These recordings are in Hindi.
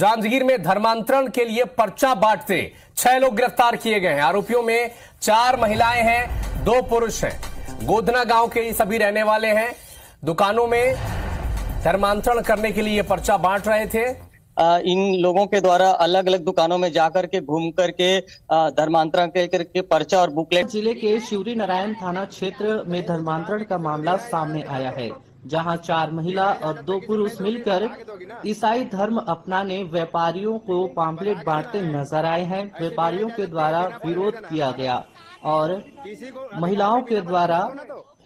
जांजगीर में धर्मांतरण के लिए पर्चा बांटते 6 लोग गिरफ्तार किए गए हैं। आरोपियों में 4 महिलाएं हैं, 2 पुरुष हैं। गोधना गांव के ये सभी रहने वाले हैं। दुकानों में धर्मांतरण करने के लिए पर्चा बांट रहे थे। इन लोगों के द्वारा अलग अलग दुकानों में जाकर के घूम करके धर्मांतरण के पर्चा और बुकलेट। जिले के शिवरी नारायण थाना क्षेत्र में धर्मांतरण का मामला सामने आया है, जहां 4 महिला और 2 पुरुष मिलकर ईसाई धर्म अपनाने व्यापारियों को पॉम्पलेट बांटते नजर आए हैं। व्यापारियों के द्वारा विरोध किया गया और महिलाओं के द्वारा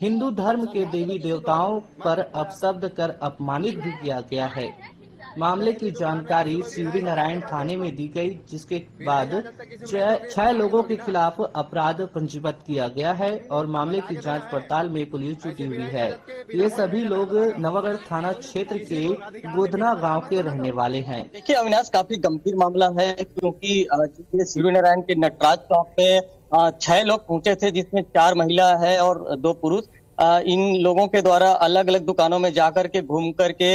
हिंदू धर्म के देवी देवताओं पर अपशब्द कर अपमानित भी किया गया है। मामले की जानकारी शिवरी नारायण थाने में दी गई, जिसके बाद 6 लोगों के खिलाफ अपराध पंजीबद्ध किया गया है और मामले की जांच पड़ताल में पुलिस जुटी हुई है। ये सभी लोग नवागढ़ थाना क्षेत्र के गोधना गांव के रहने वाले हैं। देखिए अविनाश, काफी गंभीर मामला है, क्योंकि शिवरी नारायण के नटराज चौक पे 6 लोग पहुंचे थे, जिसमें 4 महिला है और 2 पुरुष। इन लोगों के द्वारा अलग अलग दुकानों में जाकर के घूम करके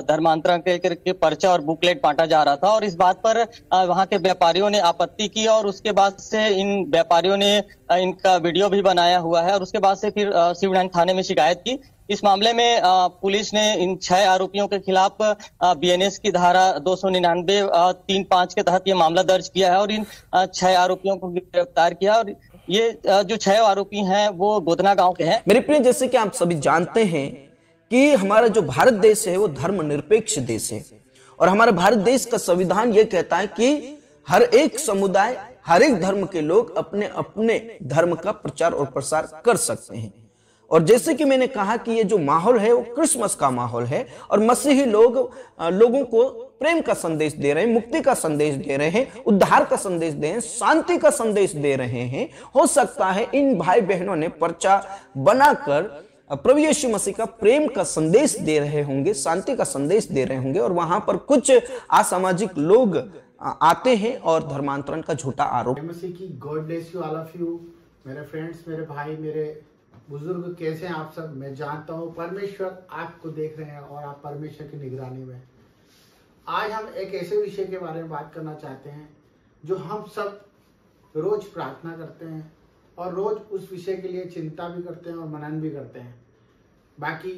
धर्मांतरण के पर्चा और बुकलेट बांटा जा रहा था और इस बात पर वहां के व्यापारियों ने आपत्ति की और उसके बाद से इन व्यापारियों ने इनका वीडियो भी बनाया हुआ है और उसके बाद से फिर शिवनारायण थाने में शिकायत की। इस मामले में पुलिस ने इन 6 आरोपियों के खिलाफ बीएनएस की धारा 299 3-5 के तहत ये मामला दर्ज किया है और इन 6 आरोपियों को गिरफ्तार किया और ये जो 6 आरोपी हैं वो गोधना गांव के हैं। मेरे प्रिय, जैसे कि आप सभी जानते हैं कि हमारा जो भारत देश है वो धर्मनिरपेक्ष देश है और हमारे भारत देश का संविधान ये कहता है कि हर एक समुदाय, हर एक धर्म के लोग अपने अपने धर्म का प्रचार और प्रसार कर सकते हैं। और जैसे कि मैंने कहा कि ये जो माहौल है वो क्रिसमस का माहौल है और मसीही लोगों को प्रेम का संदेश दे रहे हैं, मुक्ति का संदेश दे रहे हैं, उद्धार का संदेश दे रहे हैं, शांति का संदेश दे रहे हैं। हो सकता है इन भाई बहनों ने पर्चा बनाकर प्रभु यीशु मसीह का प्रेम का संदेश दे रहे होंगे, शांति का संदेश दे रहे होंगे और वहां पर कुछ असामाजिक लोग आते हैं और धर्मांतरण का झूठा आरोप। मसीह की God bless you all of you, मेरे फ्रेंड्स, मेरे भाई, मेरे बुजुर्ग, कैसे हैं आप सब। मैं जानता हूँ परमेश्वर आपको देख रहे हैं और आप परमेश्वर की निगरानी में। आज हम एक ऐसे विषय के बारे में बात करना चाहते हैं जो हम सब रोज प्रार्थना करते हैं और रोज उस विषय के लिए चिंता भी करते हैं और मनन भी करते हैं। बाकी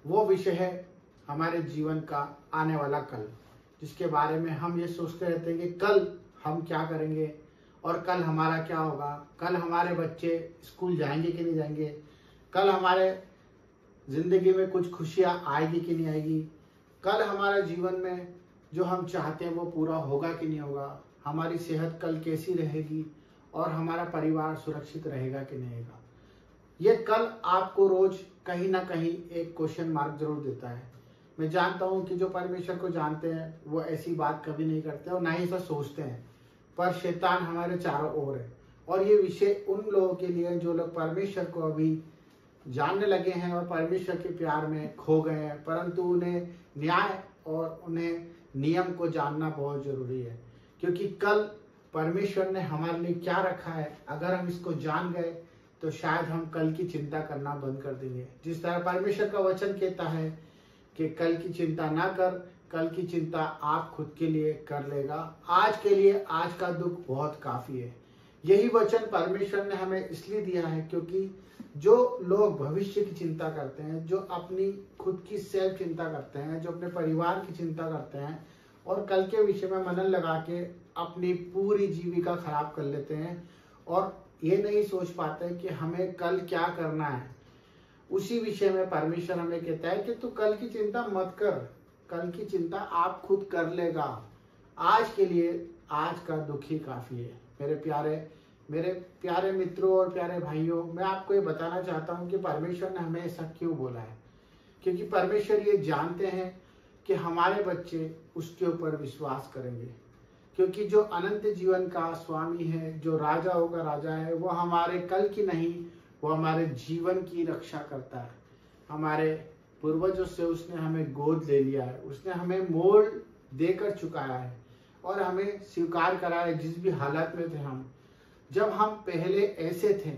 वो विषय है हमारे जीवन का आने वाला कल, जिसके बारे में हम ये सोचते रहते हैं कि कल हम क्या करेंगे और कल हमारा क्या होगा, कल हमारे बच्चे स्कूल जाएंगे कि नहीं जाएंगे, कल हमारे जिंदगी में कुछ खुशियाँ आएगी कि नहीं आएगी, कल हमारे जीवन में जो हम चाहते हैं वो पूरा होगा कि नहीं होगा, हमारी सेहत कल कैसी रहेगी और हमारा परिवार सुरक्षित रहेगा कि नहीं रहेगा। ये कल आपको रोज कहीं ना कहीं एक क्वेश्चन मार्क जरूर देता है। मैं जानता हूँ कि जो परमेश्वर को जानते हैं वो ऐसी बात कभी नहीं करते और ना ही ऐसा सोचते हैं, पर शैतान हमारे चारों ओर है और ये विषय उन लोगों के लिए जो लोग परमेश्वर को अभी जानने लगे हैं और परमेश्वर के प्यार में खो गए हैं, परंतु उन्हें न्याय और उन्हें नियम को जानना बहुत जरूरी है, क्योंकि कल परमेश्वर ने हमारे लिए क्या रखा है। अगर हम इसको जान गए तो शायद हम कल की चिंता करना बंद कर देंगे। जिस तरह परमेश्वर का वचन कहता है कि कल की चिंता ना कर, कल की चिंता आप खुद के लिए कर लेगा, आज के लिए आज का दुख बहुत काफी है। यही वचन परमेश्वर ने हमें इसलिए दिया है क्योंकि जो लोग भविष्य की चिंता करते हैं, जो अपनी खुद की सेल्फ चिंता करते हैं, जो अपने परिवार की चिंता करते हैं और कल के विषय में मनन लगा के अपनी पूरी जीविका खराब कर लेते हैं और ये नहीं सोच पाते कि हमें कल क्या करना है, उसी विषय में परमेश्वर हमें कहता है कि तू कल की चिंता मत कर, कल की चिंता आप खुद कर लेगा, आज के लिए आज का दुख ही काफी है। मेरे प्यारे मित्रों और प्यारे भाइयों, मैं आपको ये बताना चाहता हूँ कि परमेश्वर ने हमें ऐसा क्यों बोला है, क्योंकि परमेश्वर ये जानते हैं कि हमारे बच्चे उसके ऊपर विश्वास करेंगे, क्योंकि जो अनंत जीवन का स्वामी है, जो राजा होगा राजा है, वो हमारे कल की नहीं, वो हमारे जीवन की रक्षा करता है। हमारे पूर्वजों से उसने हमें गोद ले लिया है, उसने हमें मोल देकर चुकाया है और हमें स्वीकार करा है जिस भी हालत में थे हम। जब हम पहले ऐसे थे,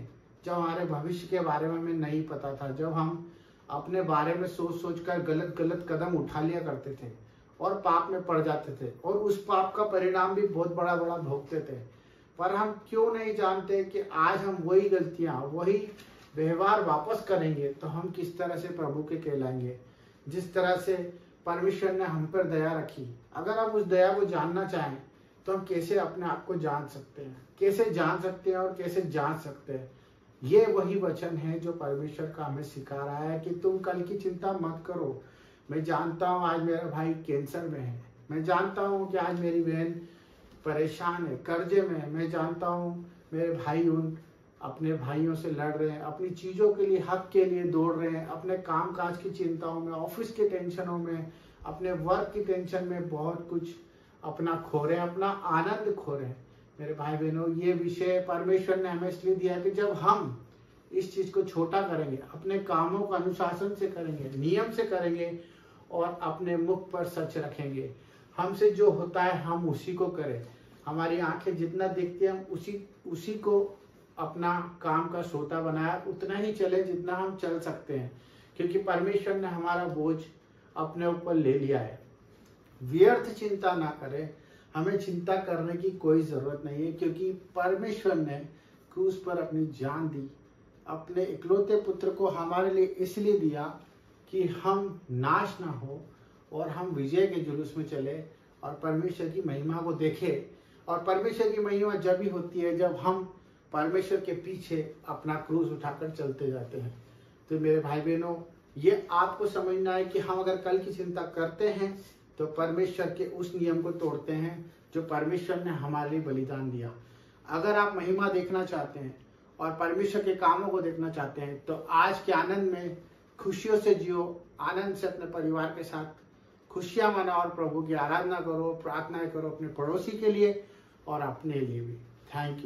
जब हमारे भविष्य के बारे में हमें नहीं पता था, जब हम अपने बारे में सोच कर गलत कदम उठा लिया करते थे और पाप में पड़ जाते थे और उस पाप का परिणाम भी बहुत बड़ा बड़ा भोगते थे। पर हम क्यों नहीं जानते कि आज हम वही गलतियां, वही व्यवहार वापस करेंगे तो हम किस तरह से प्रभु के कहलाएंगे। जिस तरह से परमेश्वर ने हम पर दया रखी, अगर आप उस दया को जानना चाहें तो हम कैसे अपने आप को जान सकते हैं, कैसे जान सकते हैं और कैसे जान सकते हैं। ये वही वचन है जो परमेश्वर का हमें सिखा रहा है कि तुम कल की चिंता मत करो। मैं जानता हूँ आज मेरा भाई कैंसर में है, मैं जानता हूँ कि आज मेरी बहन परेशान है, कर्जे में है, मैं जानता हूँ मेरे भाई उन अपने भाइयों से लड़ रहे हैं, अपनी चीजों के लिए, हक के लिए दौड़ रहे हैं, अपने काम काज की चिंताओं में, ऑफिस के टेंशनों में, अपने वर्क की टेंशन में बहुत कुछ अपना खो रहे हैं, अपना आनंद खो रहे हैं। मेरे भाई बहनों, ये विषय परमेश्वर ने हमें इसलिए दिया कि जब हम इस चीज को छोटा करेंगे, अपने कामों को अनुशासन से करेंगे, नियम से करेंगे और अपने मुख पर सच रखेंगे, हमसे जो होता है हम उसी को करें। हमारी आंखें जितना देखती हैं हम उसी को अपना काम का सोता बनाया, उतना ही चले जितना हम चल सकते हैं, क्योंकि परमेश्वर ने हमारा बोझ अपने ऊपर ले लिया है। व्यर्थ चिंता ना करें, हमें चिंता करने की कोई जरूरत नहीं है, क्योंकि परमेश्वर ने क्रूस पर अपनी जान दी, अपने इकलौते पुत्र को हमारे लिए इसलिए दिया कि हम नाश ना हो और हम विजय के जुलूस में चले और परमेश्वर की महिमा को देखें। और परमेश्वर की महिमा जब ही होती है जब हम परमेश्वर के पीछे अपना क्रूस उठाकर चलते जाते हैं। तो मेरे भाई बहनों, ये आपको समझना है कि हम अगर कल की चिंता करते हैं तो परमेश्वर के उस नियम को तोड़ते हैं जो परमेश्वर ने हमारे लिए बलिदान दिया। अगर आप महिमा देखना चाहते हैं और परमेश्वर के कामों को देखना चाहते हैं तो आज के आनंद में खुशियों से जियो, आनंद से अपने परिवार के साथ खुशियां मनाओ और प्रभु की आराधना करो, प्रार्थनाएं करो अपने पड़ोसी के लिए और अपने लिए भी। Thank you.